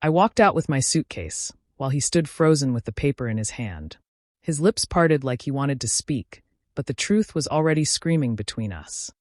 I walked out with my suitcase, while he stood frozen with the paper in his hand. His lips parted like he wanted to speak, but the truth was already screaming between us.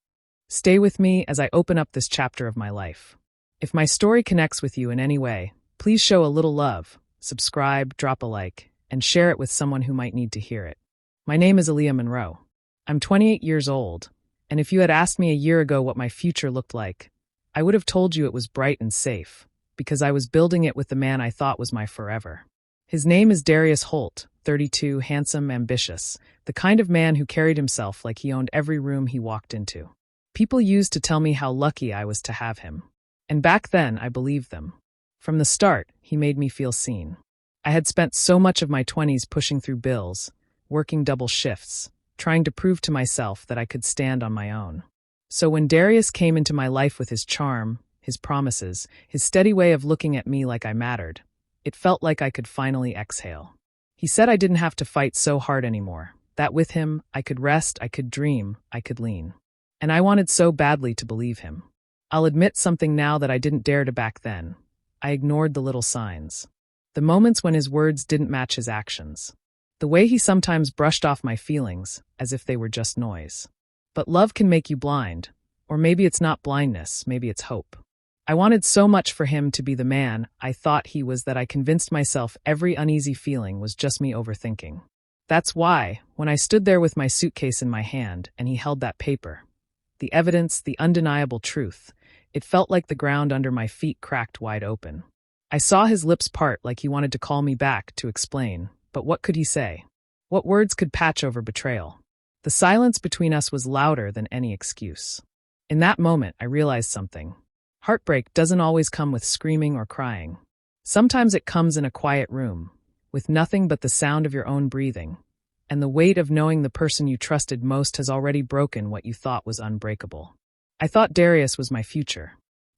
Stay with me as I open up this chapter of my life. If my story connects with you in any way, please show a little love, subscribe, drop a like, and share it with someone who might need to hear it. My name is Aaliyah Monroe. I'm 28 years old, and if you had asked me a year ago what my future looked like, I would have told you it was bright and safe, because I was building it with the man I thought was my forever. His name is Darius Holt, 32, handsome, ambitious, the kind of man who carried himself like he owned every room he walked into. People used to tell me how lucky I was to have him. And back then, I believed them. From the start, he made me feel seen. I had spent so much of my 20s pushing through bills, working double shifts, trying to prove to myself that I could stand on my own. So when Darius came into my life with his charm, his promises, his steady way of looking at me like I mattered, it felt like I could finally exhale. He said I didn't have to fight so hard anymore, that with him, I could rest, I could dream, I could lean. And I wanted so badly to believe him. I'll admit something now that I didn't dare to back then. I ignored the little signs. The moments when his words didn't match his actions. The way he sometimes brushed off my feelings, as if they were just noise. But love can make you blind. Or maybe it's not blindness, maybe it's hope. I wanted so much for him to be the man I thought he was that I convinced myself every uneasy feeling was just me overthinking. That's why, when I stood there with my suitcase in my hand and he held that paper, the evidence, the undeniable truth, it felt like the ground under my feet cracked wide open. I saw his lips part like he wanted to call me back to explain, but what could he say? What words could patch over betrayal? The silence between us was louder than any excuse. In that moment, I realized something. Heartbreak doesn't always come with screaming or crying. Sometimes it comes in a quiet room, with nothing but the sound of your own breathing, and the weight of knowing the person you trusted most has already broken what you thought was unbreakable. I thought Darius was my future.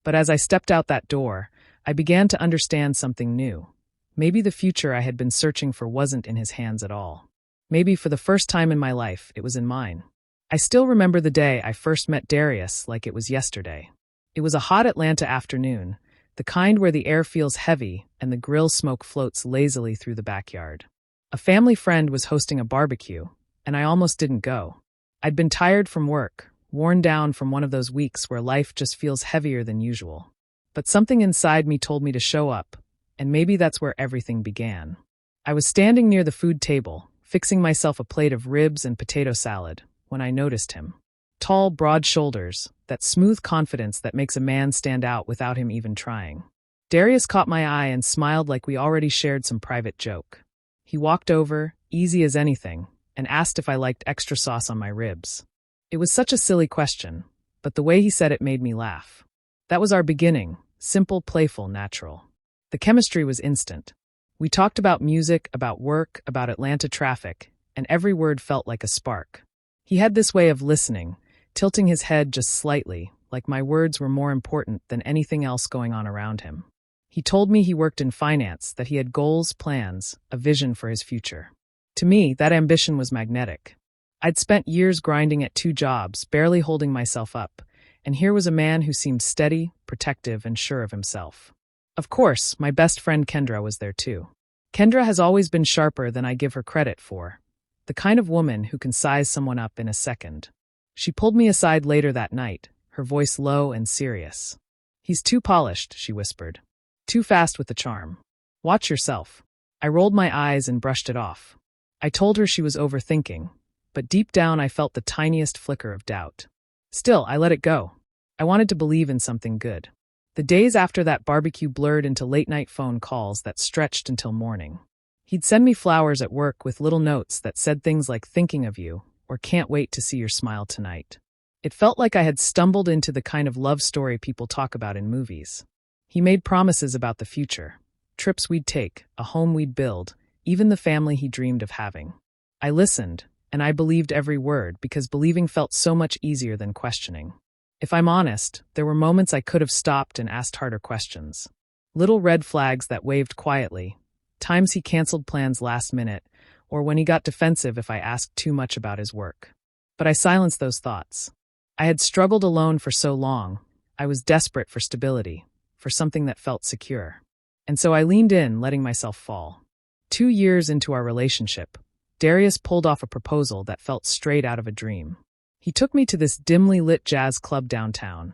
But as I stepped out that door, I began to understand something new. Maybe the future I had been searching for wasn't in his hands at all. Maybe for the first time in my life, it was in mine. I still remember the day I first met Darius like it was yesterday. It was a hot Atlanta afternoon, the kind where the air feels heavy and the grill smoke floats lazily through the backyard. A family friend was hosting a barbecue, and I almost didn't go. I'd been tired from work, worn down from one of those weeks where life just feels heavier than usual. But something inside me told me to show up, and maybe that's where everything began. I was standing near the food table, fixing myself a plate of ribs and potato salad, when I noticed him. Tall, broad shoulders, that smooth confidence that makes a man stand out without him even trying. Darius caught my eye and smiled like we already shared some private joke. He walked over, easy as anything, and asked if I liked extra sauce on my ribs. It was such a silly question, but the way he said it made me laugh. That was our beginning, simple, playful, natural. The chemistry was instant. We talked about music, about work, about Atlanta traffic, and every word felt like a spark. He had this way of listening, tilting his head just slightly, like my words were more important than anything else going on around him. He told me he worked in finance, that he had goals, plans, a vision for his future. To me, that ambition was magnetic. I'd spent years grinding at 2 jobs, barely holding myself up, and here was a man who seemed steady, protective, and sure of himself. Of course, my best friend Kendra was there too. Kendra has always been sharper than I give her credit for, the kind of woman who can size someone up in a second. She pulled me aside later that night, her voice low and serious. "He's too polished," she whispered. "Too fast with the charm. Watch yourself." I rolled my eyes and brushed it off. I told her she was overthinking, but deep down I felt the tiniest flicker of doubt. Still, I let it go. I wanted to believe in something good. The days after that barbecue blurred into late-night phone calls that stretched until morning. He'd send me flowers at work with little notes that said things like "thinking of you" or "can't wait to see your smile tonight." It felt like I had stumbled into the kind of love story people talk about in movies. He made promises about the future, trips we'd take, a home we'd build, even the family he dreamed of having. I listened, and I believed every word because believing felt so much easier than questioning. If I'm honest, there were moments I could have stopped and asked harder questions. Little red flags that waved quietly, times he canceled plans last minute, or when he got defensive if I asked too much about his work. But I silenced those thoughts. I had struggled alone for so long. I was desperate for stability, for something that felt secure. And so I leaned in, letting myself fall. 2 years into our relationship, Darius pulled off a proposal that felt straight out of a dream. He took me to this dimly lit jazz club downtown,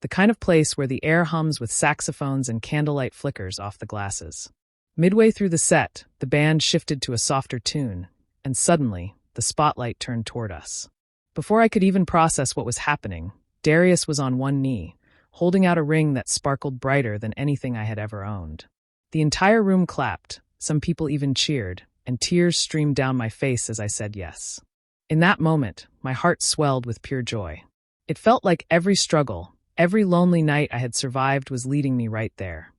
the kind of place where the air hums with saxophones and candlelight flickers off the glasses. Midway through the set, the band shifted to a softer tune, and suddenly, the spotlight turned toward us. Before I could even process what was happening, Darius was on one knee, holding out a ring that sparkled brighter than anything I had ever owned. The entire room clapped, some people even cheered, and tears streamed down my face as I said yes. In that moment, my heart swelled with pure joy. It felt like every struggle, every lonely night I had survived was leading me right there.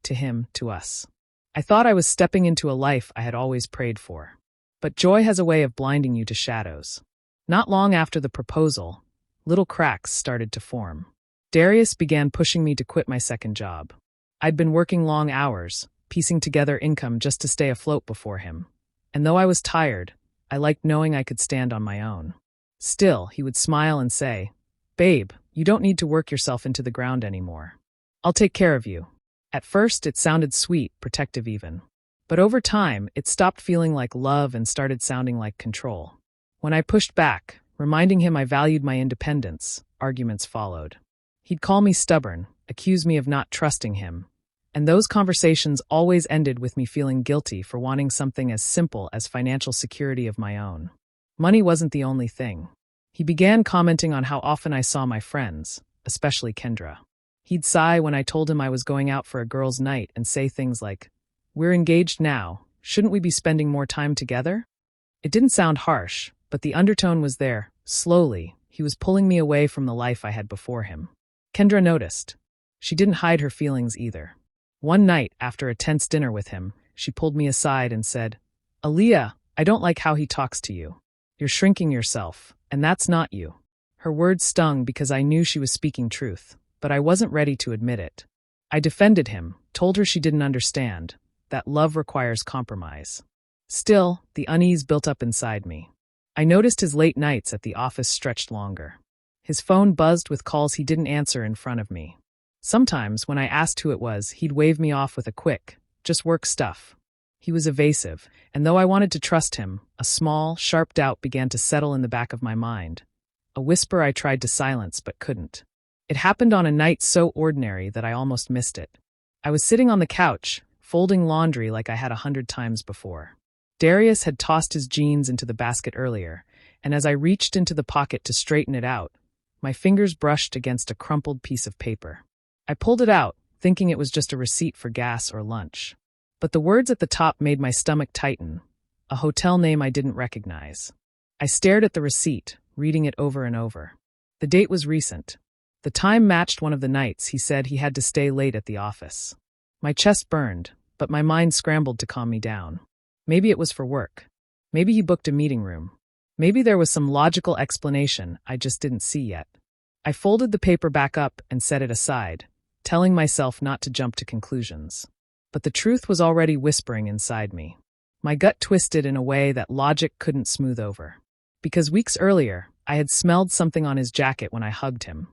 To him, to us. I thought I was stepping into a life I had always prayed for. But joy has a way of blinding you to shadows. Not long after the proposal, little cracks started to form. Darius began pushing me to quit my second job. I'd been working long hours, piecing together income just to stay afloat before him. And though I was tired, I liked knowing I could stand on my own. Still, he would smile and say, "Babe, you don't need to work yourself into the ground anymore. I'll take care of you." At first, it sounded sweet, protective even. But over time, it stopped feeling like love and started sounding like control. When I pushed back, reminding him I valued my independence, arguments followed. He'd call me stubborn, accuse me of not trusting him, and those conversations always ended with me feeling guilty for wanting something as simple as financial security of my own. Money wasn't the only thing. He began commenting on how often I saw my friends, especially Kendra. He'd sigh when I told him I was going out for a girls' night and say things like, "We're engaged now, shouldn't we be spending more time together?" It didn't sound harsh, but the undertone was there. Slowly, he was pulling me away from the life I had before him. Kendra noticed. She didn't hide her feelings either. One night, after a tense dinner with him, she pulled me aside and said, "Aaliyah, I don't like how he talks to you. You're shrinking yourself, and that's not you." Her words stung because I knew she was speaking truth, but I wasn't ready to admit it. I defended him, told her she didn't understand, that love requires compromise. Still, the unease built up inside me. I noticed his late nights at the office stretched longer. His phone buzzed with calls he didn't answer in front of me. Sometimes, when I asked who it was, he'd wave me off with a quick, "Just work stuff." He was evasive, and though I wanted to trust him, a small, sharp doubt began to settle in the back of my mind. A whisper I tried to silence but couldn't. It happened on a night so ordinary that I almost missed it. I was sitting on the couch, folding laundry like I had 100 times before. Darius had tossed his jeans into the basket earlier, and as I reached into the pocket to straighten it out, my fingers brushed against a crumpled piece of paper. I pulled it out, thinking it was just a receipt for gas or lunch. But the words at the top made my stomach tighten, a hotel name I didn't recognize. I stared at the receipt, reading it over and over. The date was recent. The time matched one of the nights he said he had to stay late at the office. My chest burned, but my mind scrambled to calm me down. Maybe it was for work. Maybe he booked a meeting room. Maybe there was some logical explanation I just didn't see yet. I folded the paper back up and set it aside, telling myself not to jump to conclusions. But the truth was already whispering inside me. My gut twisted in a way that logic couldn't smooth over. Because weeks earlier, I had smelled something on his jacket when I hugged him.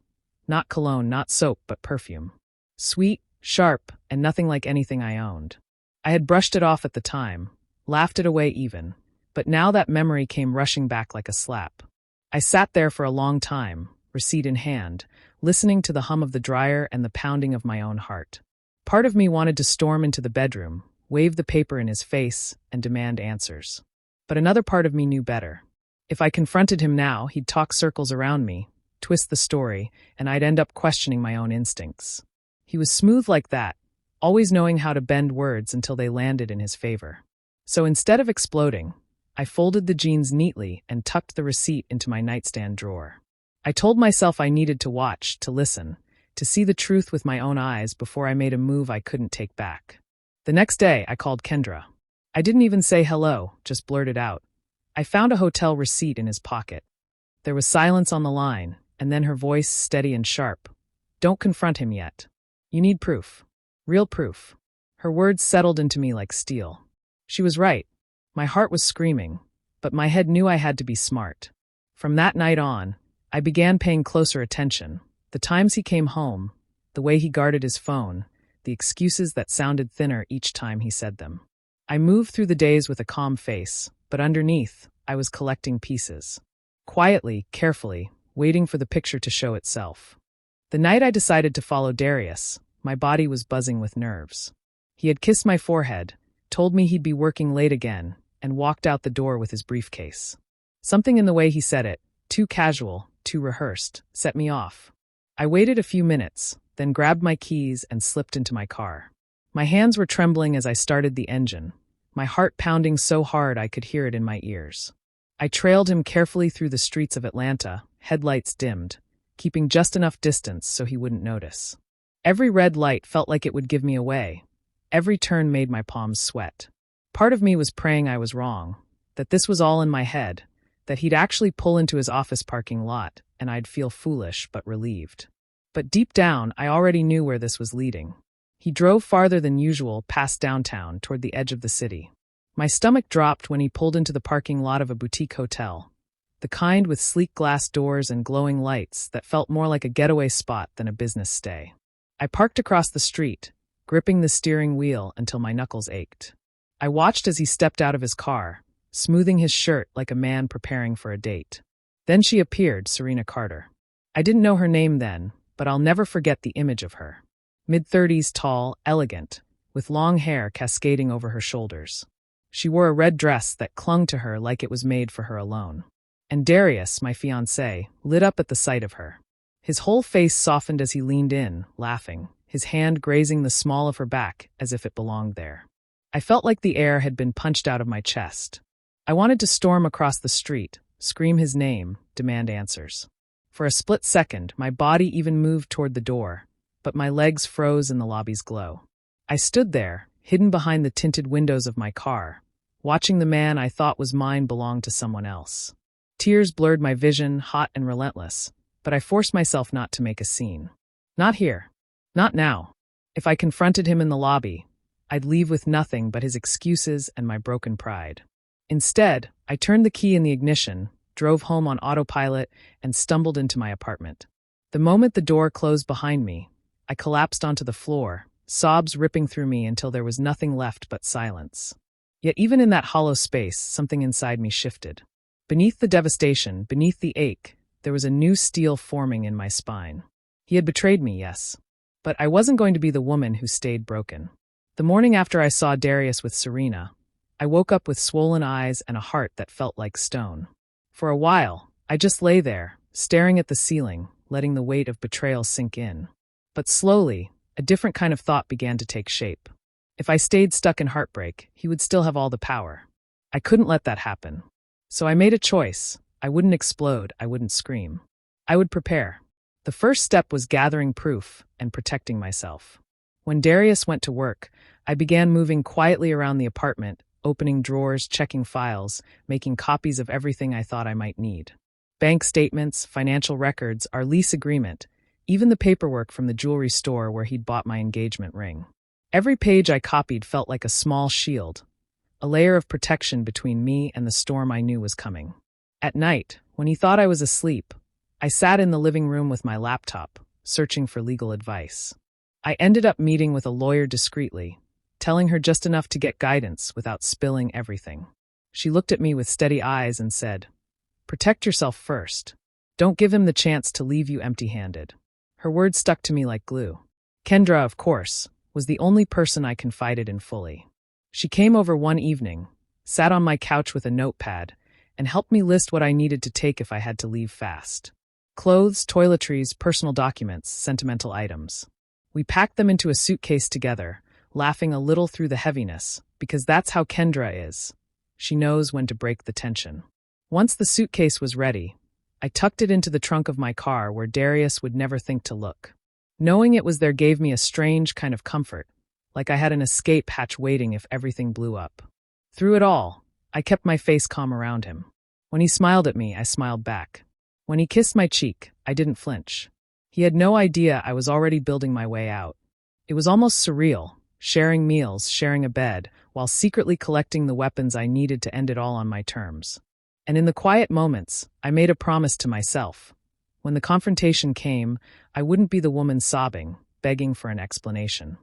Not cologne, not soap, but perfume. Sweet, sharp, and nothing like anything I owned. I had brushed it off at the time, laughed it away even, but now that memory came rushing back like a slap. I sat there for a long time, receipt in hand, listening to the hum of the dryer and the pounding of my own heart. Part of me wanted to storm into the bedroom, wave the paper in his face, and demand answers. But another part of me knew better. If I confronted him now, he'd talk circles around me, twist the story, and I'd end up questioning my own instincts. He was smooth like that, always knowing how to bend words until they landed in his favor. So instead of exploding, I folded the jeans neatly and tucked the receipt into my nightstand drawer. I told myself I needed to watch, to listen, to see the truth with my own eyes before I made a move I couldn't take back. The next day, I called Kendra. I didn't even say hello, just blurted out. I found a hotel receipt in his pocket. There was silence on the line, and then her voice steady and sharp. "Don't confront him yet. You need proof. Real proof." Her words settled into me like steel. She was right. My heart was screaming, but my head knew I had to be smart. From that night on, I began paying closer attention. The times he came home, the way he guarded his phone, the excuses that sounded thinner each time he said them. I moved through the days with a calm face, but underneath, I was collecting pieces. Quietly, carefully, waiting for the picture to show itself. The night I decided to follow Darius, my body was buzzing with nerves. He had kissed my forehead, told me he'd be working late again, and walked out the door with his briefcase. Something in the way he said it, too casual, too rehearsed, set me off. I waited a few minutes, then grabbed my keys and slipped into my car. My hands were trembling as I started the engine, my heart pounding so hard I could hear it in my ears. I trailed him carefully through the streets of Atlanta, headlights dimmed, keeping just enough distance so he wouldn't notice. Every red light felt like it would give me away. Every turn made my palms sweat. Part of me was praying I was wrong, that this was all in my head, that he'd actually pull into his office parking lot, and I'd feel foolish but relieved. But deep down, I already knew where this was leading. He drove farther than usual past downtown toward the edge of the city. My stomach dropped when he pulled into the parking lot of a boutique hotel, the kind with sleek glass doors and glowing lights that felt more like a getaway spot than a business stay. I parked across the street, gripping the steering wheel until my knuckles ached. I watched as he stepped out of his car, smoothing his shirt like a man preparing for a date. Then she appeared, Serena Carter. I didn't know her name then, but I'll never forget the image of her. Mid-30s tall, elegant, with long hair cascading over her shoulders. She wore a red dress that clung to her like it was made for her alone. And Darius, my fiancé, lit up at the sight of her. His whole face softened as he leaned in, laughing, his hand grazing the small of her back as if it belonged there. I felt like the air had been punched out of my chest. I wanted to storm across the street, scream his name, demand answers. For a split second, my body even moved toward the door, but my legs froze in the lobby's glow. I stood there, hidden behind the tinted windows of my car, watching the man I thought was mine belong to someone else. Tears blurred my vision, hot and relentless, but I forced myself not to make a scene. Not here. Not now. If I confronted him in the lobby, I'd leave with nothing but his excuses and my broken pride. Instead, I turned the key in the ignition, drove home on autopilot, and stumbled into my apartment. The moment the door closed behind me, I collapsed onto the floor, sobs ripping through me until there was nothing left but silence. Yet even in that hollow space, something inside me shifted. Beneath the devastation, beneath the ache, there was a new steel forming in my spine. He had betrayed me, yes, but I wasn't going to be the woman who stayed broken. The morning after I saw Darius with Serena, I woke up with swollen eyes and a heart that felt like stone. For a while, I just lay there, staring at the ceiling, letting the weight of betrayal sink in. But slowly, a different kind of thought began to take shape. If I stayed stuck in heartbreak, he would still have all the power. I couldn't let that happen. So I made a choice. I wouldn't explode, I wouldn't scream. I would prepare. The first step was gathering proof and protecting myself. When Darius went to work, I began moving quietly around the apartment, opening drawers, checking files, making copies of everything I thought I might need. Bank statements, financial records, our lease agreement, even the paperwork from the jewelry store where he'd bought my engagement ring. Every page I copied felt like a small shield, a layer of protection between me and the storm I knew was coming. At night, when he thought I was asleep, I sat in the living room with my laptop, searching for legal advice. I ended up meeting with a lawyer discreetly, telling her just enough to get guidance without spilling everything. She looked at me with steady eyes and said, "Protect yourself first. Don't give him the chance to leave you empty-handed." Her words stuck to me like glue. Kendra, of course, was the only person I confided in fully. She came over one evening, sat on my couch with a notepad, and helped me list what I needed to take if I had to leave fast. Clothes, toiletries, personal documents, sentimental items. We packed them into a suitcase together, laughing a little through the heaviness, because that's how Kendra is. She knows when to break the tension. Once the suitcase was ready, I tucked it into the trunk of my car where Darius would never think to look. Knowing it was there gave me a strange kind of comfort, like I had an escape hatch waiting if everything blew up. Through it all, I kept my face calm around him. When he smiled at me, I smiled back. When he kissed my cheek, I didn't flinch. He had no idea I was already building my way out. It was almost surreal, sharing meals, sharing a bed, while secretly collecting the weapons I needed to end it all on my terms. And in the quiet moments, I made a promise to myself. When the confrontation came, I wouldn't be the woman sobbing, begging for an explanation.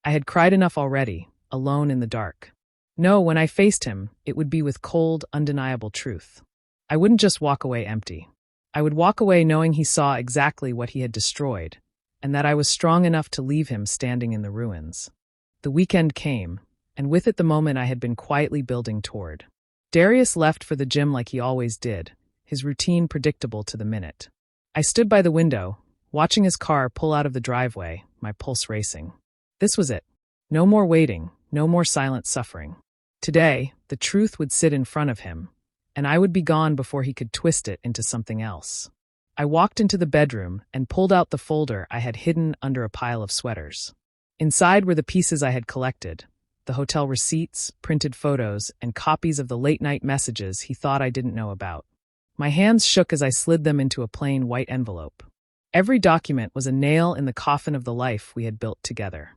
I had cried enough already, alone in the dark. No, when I faced him, it would be with cold, undeniable truth. I wouldn't just walk away empty. I would walk away knowing he saw exactly what he had destroyed, and that I was strong enough to leave him standing in the ruins. The weekend came, and with it the moment I had been quietly building toward. Darius left for the gym like he always did, his routine predictable to the minute. I stood by the window, watching his car pull out of the driveway, my pulse racing. This was it. No more waiting, no more silent suffering. Today, the truth would sit in front of him, and I would be gone before he could twist it into something else. I walked into the bedroom and pulled out the folder I had hidden under a pile of sweaters. Inside were the pieces I had collected, the hotel receipts, printed photos, and copies of the late-night messages he thought I didn't know about. My hands shook as I slid them into a plain white envelope. Every document was a nail in the coffin of the life we had built together.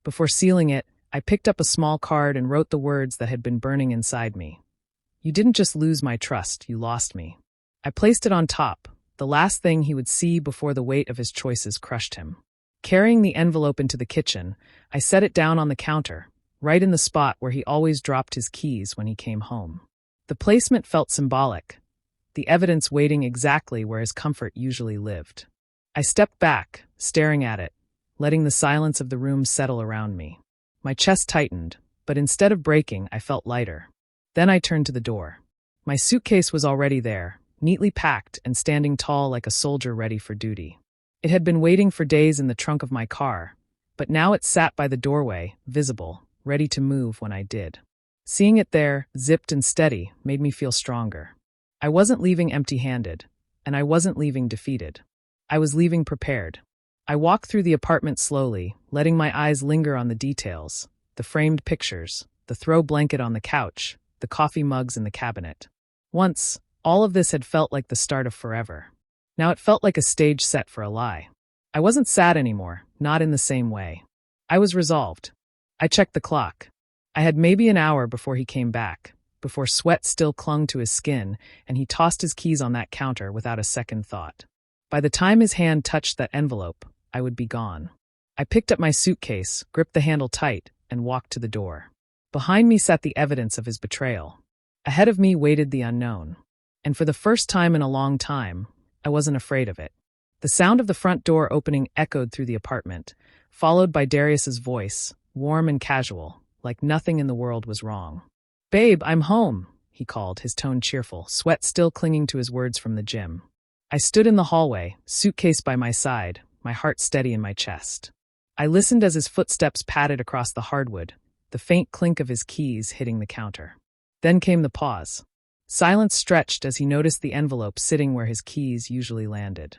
Before sealing it, I picked up a small card and wrote the words that had been burning inside me. You didn't just lose my trust, you lost me. I placed it on top, the last thing he would see before the weight of his choices crushed him. Carrying the envelope into the kitchen, I set it down on the counter, right in the spot where he always dropped his keys when he came home. The placement felt symbolic, the evidence waiting exactly where his comfort usually lived. I stepped back, staring at it, letting the silence of the room settle around me. My chest tightened, but instead of breaking, I felt lighter. Then I turned to the door. My suitcase was already there, neatly packed and standing tall like a soldier ready for duty. It had been waiting for days in the trunk of my car, but now it sat by the doorway, visible, ready to move when I did. Seeing it there, zipped and steady, made me feel stronger. I wasn't leaving empty-handed, and I wasn't leaving defeated. I was leaving prepared. I walked through the apartment slowly, letting my eyes linger on the details, the framed pictures, the throw blanket on the couch, the coffee mugs in the cabinet. Once, all of this had felt like the start of forever. Now it felt like a stage set for a lie. I wasn't sad anymore, not in the same way. I was resolved. I checked the clock. I had maybe an hour before he came back, before sweat still clung to his skin, and he tossed his keys on that counter without a second thought. By the time his hand touched that envelope, I would be gone. I picked up my suitcase, gripped the handle tight, and walked to the door. Behind me sat the evidence of his betrayal. Ahead of me waited the unknown. And for the first time in a long time, I wasn't afraid of it. The sound of the front door opening echoed through the apartment, followed by Darius's voice, warm and casual, like nothing in the world was wrong. "Babe, I'm home," he called, his tone cheerful, sweat still clinging to his words from the gym. I stood in the hallway, suitcase by my side, my heart steady in my chest. I listened as his footsteps padded across the hardwood, the faint clink of his keys hitting the counter. Then came the pause. Silence stretched as he noticed the envelope sitting where his keys usually landed.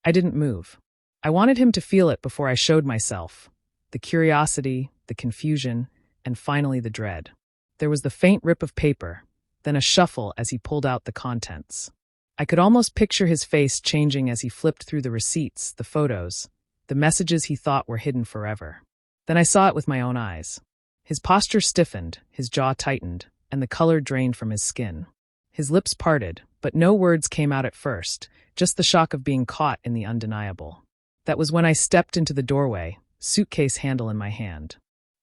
I didn't move. I wanted him to feel it before I showed myself. The curiosity, the confusion, and finally the dread. There was the faint rip of paper, then a shuffle as he pulled out the contents. I could almost picture his face changing as he flipped through the receipts, the photos, the messages he thought were hidden forever. Then I saw it with my own eyes. His posture stiffened, his jaw tightened, and the color drained from his skin. His lips parted, but no words came out at first, just the shock of being caught in the undeniable. That was when I stepped into the doorway, suitcase handle in my hand.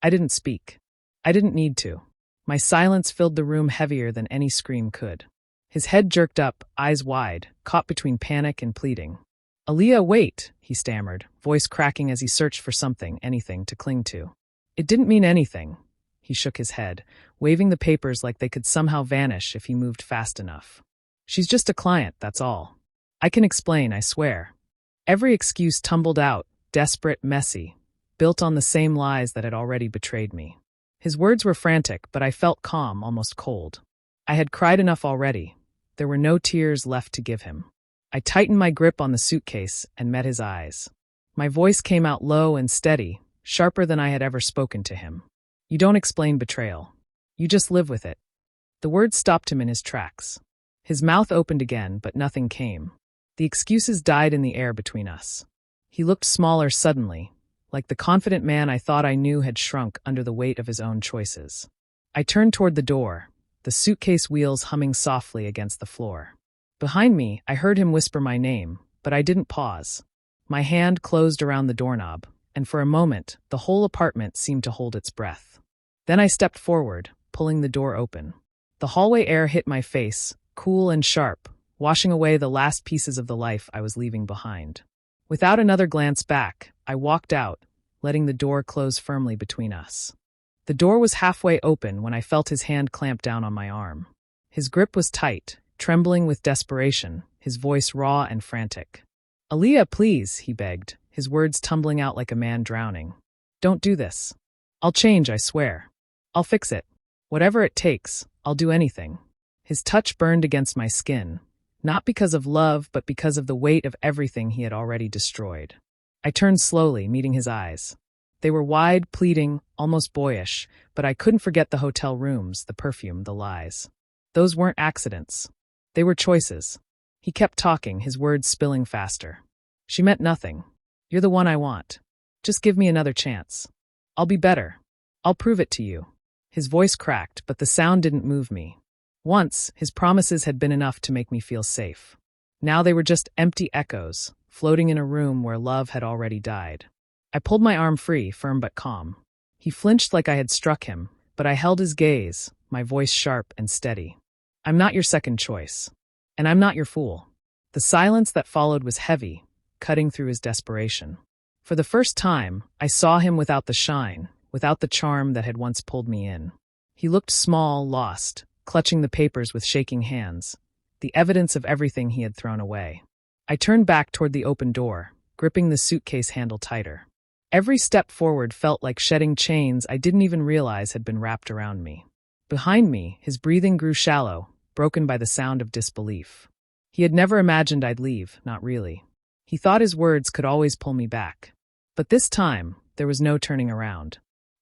I didn't speak. I didn't need to. My silence filled the room heavier than any scream could. His head jerked up, eyes wide, caught between panic and pleading. "Aaliyah, wait," he stammered, voice cracking as he searched for something, anything, to cling to. "It didn't mean anything." He shook his head, waving the papers like they could somehow vanish if he moved fast enough. "She's just a client, that's all. I can explain, I swear." Every excuse tumbled out, desperate, messy, built on the same lies that had already betrayed me. His words were frantic, but I felt calm, almost cold. I had cried enough already. There were no tears left to give him. I tightened my grip on the suitcase and met his eyes. My voice came out low and steady, sharper than I had ever spoken to him. "You don't explain betrayal. You just live with it." The words stopped him in his tracks. His mouth opened again, but nothing came. The excuses died in the air between us. He looked smaller suddenly, like the confident man I thought I knew had shrunk under the weight of his own choices. I turned toward the door, the suitcase wheels humming softly against the floor. Behind me, I heard him whisper my name, but I didn't pause. My hand closed around the doorknob, and for a moment, the whole apartment seemed to hold its breath. Then I stepped forward, pulling the door open. The hallway air hit my face, cool and sharp, washing away the last pieces of the life I was leaving behind. Without another glance back, I walked out, letting the door close firmly between us. The door was halfway open when I felt his hand clamp down on my arm. His grip was tight, trembling with desperation, his voice raw and frantic. "Aaliyah, please," he begged, his words tumbling out like a man drowning. "Don't do this. I'll change, I swear. I'll fix it. Whatever it takes, I'll do anything." His touch burned against my skin, not because of love, but because of the weight of everything he had already destroyed. I turned slowly, meeting his eyes. They were wide, pleading, almost boyish, but I couldn't forget the hotel rooms, the perfume, the lies. Those weren't accidents. They were choices. He kept talking, his words spilling faster. "She meant nothing. You're the one I want. Just give me another chance. I'll be better. I'll prove it to you." His voice cracked, but the sound didn't move me. Once, his promises had been enough to make me feel safe. Now they were just empty echoes, floating in a room where love had already died. I pulled my arm free, firm but calm. He flinched like I had struck him, but I held his gaze, my voice sharp and steady. "I'm not your second choice. And I'm not your fool." The silence that followed was heavy, cutting through his desperation. For the first time, I saw him without the shine, without the charm that had once pulled me in. He looked small, lost, clutching the papers with shaking hands, the evidence of everything he had thrown away. I turned back toward the open door, gripping the suitcase handle tighter. Every step forward felt like shedding chains I didn't even realize had been wrapped around me. Behind me, his breathing grew shallow, broken by the sound of disbelief. He had never imagined I'd leave, not really. He thought his words could always pull me back. But this time, there was no turning around.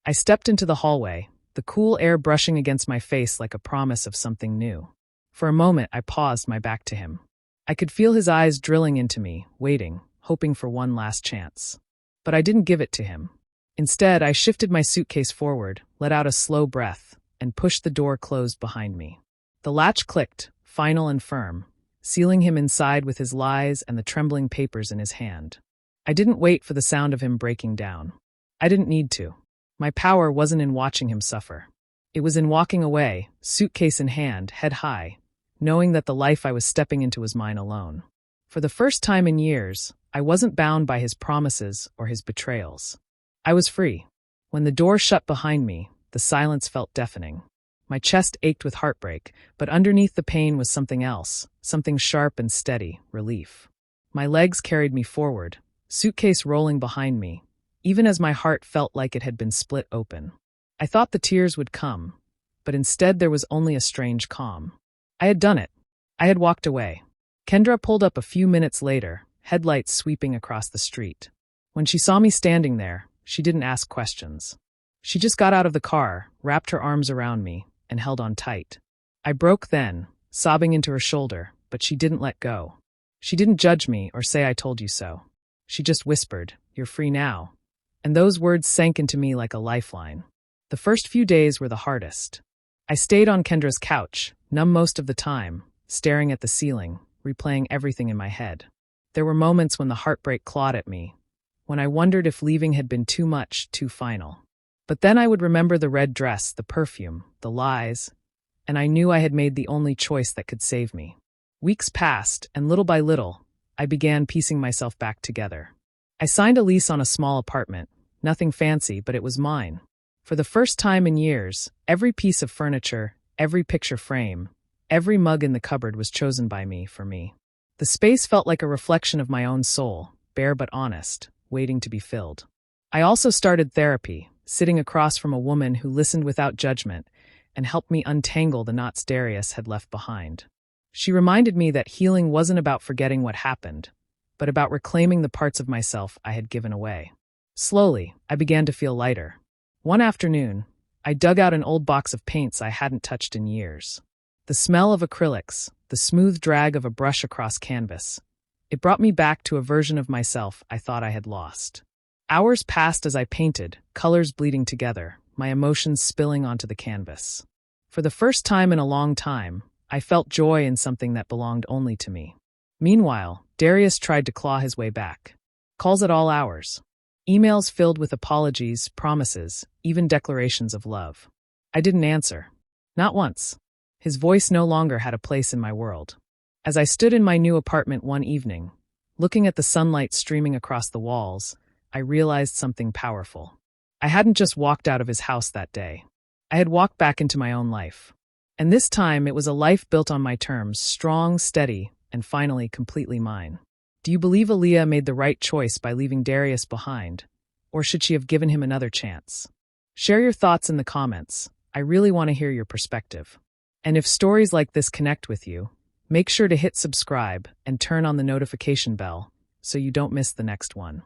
I stepped into the hallway, the cool air brushing against my face like a promise of something new. For a moment, I paused, my back to him. I could feel his eyes drilling into me, waiting, hoping for one last chance. But I didn't give it to him. Instead, I shifted my suitcase forward, let out a slow breath, and pushed the door closed behind me. The latch clicked, final and firm, sealing him inside with his lies and the trembling papers in his hand. I didn't wait for the sound of him breaking down. I didn't need to. My power wasn't in watching him suffer. It was in walking away, suitcase in hand, head high, knowing that the life I was stepping into was mine alone. For the first time in years, I wasn't bound by his promises or his betrayals. I was free. When the door shut behind me, the silence felt deafening. My chest ached with heartbreak, but underneath the pain was something else, something sharp and steady, relief. My legs carried me forward, suitcase rolling behind me, even as my heart felt like it had been split open. I thought the tears would come, but instead there was only a strange calm. I had done it. I had walked away. Kendra pulled up a few minutes later, headlights sweeping across the street. When she saw me standing there, she didn't ask questions. She just got out of the car, wrapped her arms around me, and held on tight. I broke then, sobbing into her shoulder, but she didn't let go. She didn't judge me or say I told you so. She just whispered, "You're free now." And those words sank into me like a lifeline. The first few days were the hardest. I stayed on Kendra's couch, numb most of the time, staring at the ceiling, replaying everything in my head. There were moments when the heartbreak clawed at me, when I wondered if leaving had been too much, too final. But then I would remember the red dress, the perfume, the lies, and I knew I had made the only choice that could save me. Weeks passed, and little by little, I began piecing myself back together. I signed a lease on a small apartment, nothing fancy, but it was mine. For the first time in years, every piece of furniture, every picture frame, every mug in the cupboard was chosen by me for me. The space felt like a reflection of my own soul, bare but honest, waiting to be filled. I also started therapy, sitting across from a woman who listened without judgment and helped me untangle the knots Darius had left behind. She reminded me that healing wasn't about forgetting what happened, but about reclaiming the parts of myself I had given away. Slowly, I began to feel lighter. One afternoon, I dug out an old box of paints I hadn't touched in years. The smell of acrylics, the smooth drag of a brush across canvas, it brought me back to a version of myself I thought I had lost. Hours passed as I painted, colors bleeding together, my emotions spilling onto the canvas. For the first time in a long time, I felt joy in something that belonged only to me. Meanwhile, Darius tried to claw his way back. Calls at all hours. Emails filled with apologies, promises, even declarations of love. I didn't answer. Not once. His voice no longer had a place in my world. As I stood in my new apartment one evening, looking at the sunlight streaming across the walls, I realized something powerful. I hadn't just walked out of his house that day. I had walked back into my own life. And this time it was a life built on my terms, strong, steady, and finally completely mine. Do you believe Aaliyah made the right choice by leaving Darius behind? Or should she have given him another chance? Share your thoughts in the comments. I really want to hear your perspective. And if stories like this connect with you, make sure to hit subscribe and turn on the notification bell so you don't miss the next one.